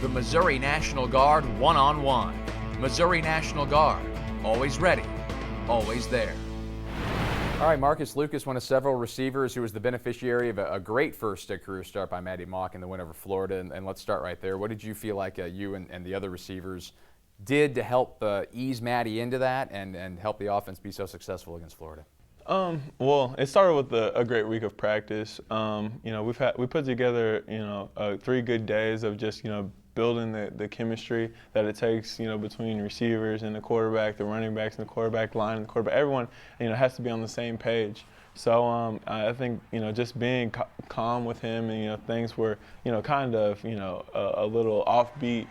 The Missouri National Guard one-on-one. Missouri National Guard, always ready, always there. All right, Marcus Lucas, one of several receivers who was the beneficiary of a great first career start by Maddie Mock in the win over Florida. And let's start right there. What did you feel like you and the other receivers did to help ease Maddie into that and help the offense be so successful against Florida? Well, it started with a great week of practice. We put together 3 good days of just building the chemistry that it takes between receivers and the quarterback, the running backs and the quarterback line and the quarterback. Everyone has to be on the same page. So I think just being calm with him and things were kind of a little offbeat.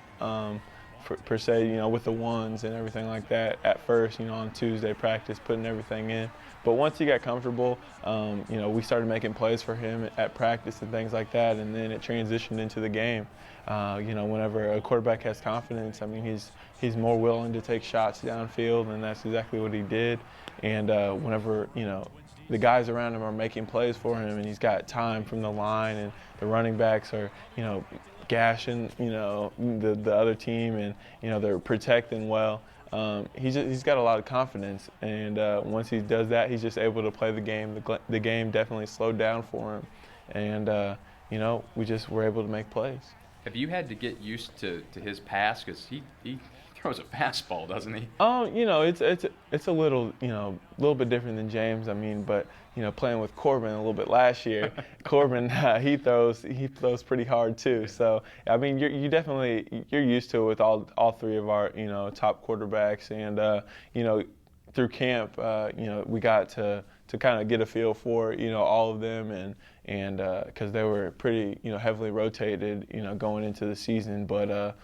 Per se, with the ones and everything like that at first, on Tuesday practice, putting everything in. But once he got comfortable, we started making plays for him at practice and things like that, and then it transitioned into the game. Whenever a quarterback has confidence, I mean, he's more willing to take shots downfield, and that's exactly what he did. And whenever, the guys around him are making plays for him and he's got time from the line and the running backs are, gashing, the other team and, they're protecting well. He's got a lot of confidence, and once he does that, he's just able to play the game. The game definitely slowed down for him, and we just were able to make plays. Have you had to get used to his pass? Because he throws a fastball, doesn't he? It's a little bit different than James. I mean, but playing with Corbin a little bit last year, Corbin he throws pretty hard too. So I mean, you're used to it with all 3 of our top quarterbacks, and through camp we got to kind of get a feel for all of them, and because they were pretty heavily rotated going into the season, but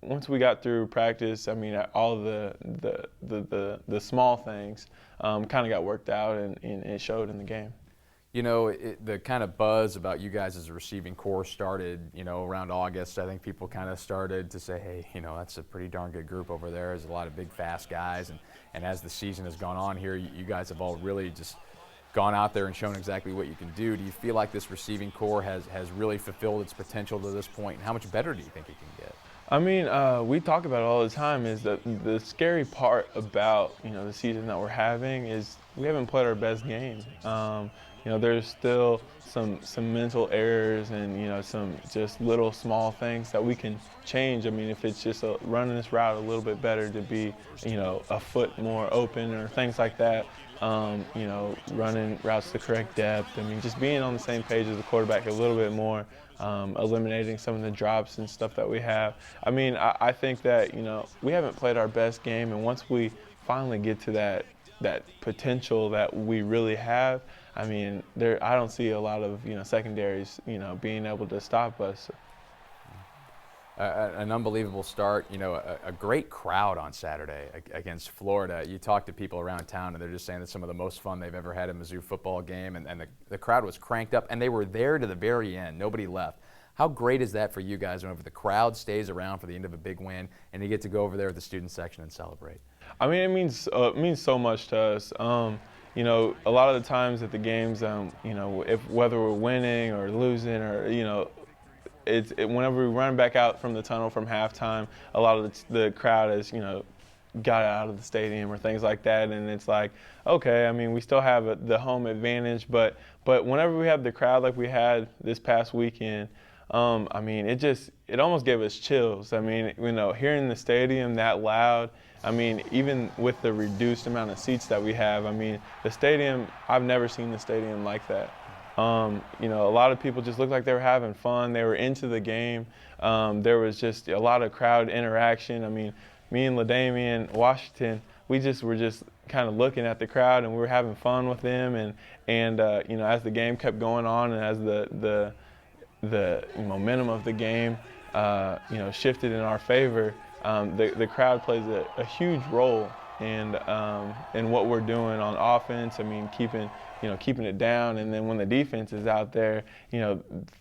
once we got through practice, I mean, all of the small things kind of got worked out, and it showed in the game. The kind of buzz about you guys as a receiving corps started, around August. I think people kind of started to say, hey, that's a pretty darn good group over there. There's a lot of big, fast guys. And as the season has gone on here, you guys have all really just gone out there and shown exactly what you can do. Do you feel like this receiving corps has really fulfilled its potential to this point? And how much better do you think it can get? I mean, we talk about it all the time, is that the scary part about, the season that we're having is we haven't played our best game. There's still some mental errors and, some just little small things that we can change. I mean, if it's just running this route a little bit better to be, a foot more open or things like that, running routes to correct depth. I mean, just being on the same page as the quarterback a little bit more, eliminating some of the drops and stuff that we have. I mean, I think that, we haven't played our best game, and once we finally get to that potential that we really have, I mean, I don't see a lot of, secondaries, being able to stop us. An unbelievable start, a great crowd on Saturday against Florida. You talk to people around town, and they're just saying that's some of the most fun they've ever had in a Mizzou football game, and the crowd was cranked up, and they were there to the very end. Nobody left. How great is that for you guys whenever the crowd stays around for the end of a big win, and you get to go over there with the student section and celebrate? I mean, it means so much to us. A lot of the times at the games, whether we're winning or losing or, whenever we run back out from the tunnel from halftime, a lot of the crowd has, got out of the stadium or things like that, and it's like, okay, I mean, we still have the home advantage, but whenever we have the crowd like we had this past weekend, I mean, it almost gave us chills. I mean, hearing the stadium that loud, I mean, even with the reduced amount of seats that we have, I mean, the stadium, I've never seen the stadium like that. A lot of people just looked like they were having fun. They were into the game. There was just a lot of crowd interaction. I mean, me and LaDamian Washington, we just were just kind of looking at the crowd, and we were having fun with them. And as the game kept going on, and as the momentum of the game, shifted in our favor, the crowd plays a huge role in what we're doing on offense. I mean, keeping it down, and then when the defense is out there,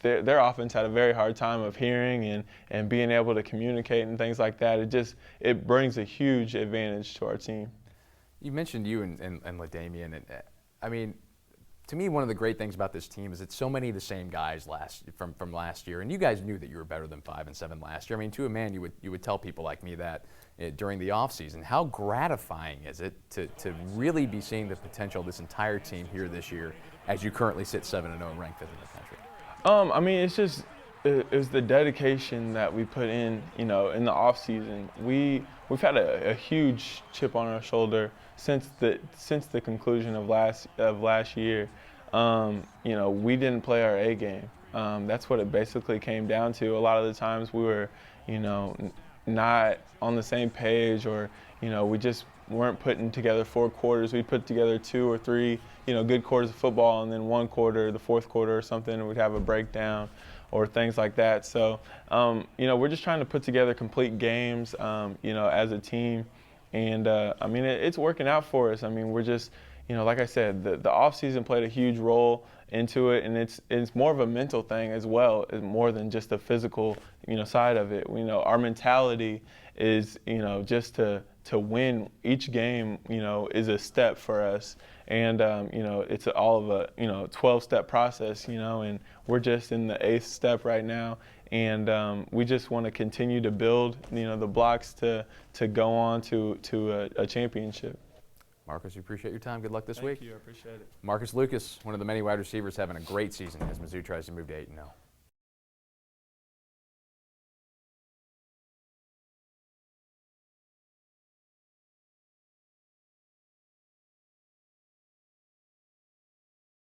their offense had a very hard time of hearing and being able to communicate and things like that. It brings a huge advantage to our team. You mentioned you and LaDamian, and I mean, to me, one of the great things about this team is it's so many of the same guys from last year, and you guys knew that you were better than 5-7 last year. I mean, to a man, you would tell people like me that during the offseason. How gratifying is it to really be seeing the potential of this entire team here this year as you currently sit 7-0 ranked 5th in the country? I mean, it's the dedication that we put in, in the off season. We've had a huge chip on our shoulder since the conclusion of last year. We didn't play our A game. That's what it basically came down to. A lot of the times we were, not on the same page, or we just weren't putting together 4 quarters. We'd put together 2 or 3, good quarters of football, and then 1 quarter, the 4th quarter or something, we'd have a breakdown or things like that. So, we're just trying to put together complete games, as a team. And, I mean, it's working out for us. I mean, we're just, like I said, the offseason played a huge role into it, and it's more of a mental thing as well, more than just the physical, side of it. Our mentality is, just to win each game, is a step for us. And, it's all of a, 12-step process, and we're just in the 8th step right now. And we just want to continue to build, the blocks to go on to a championship. Marcus, we appreciate your time. Good luck this week. Thank you. I appreciate it. Marcus Lucas, one of the many wide receivers having a great season as Mizzou tries to move to 8-0.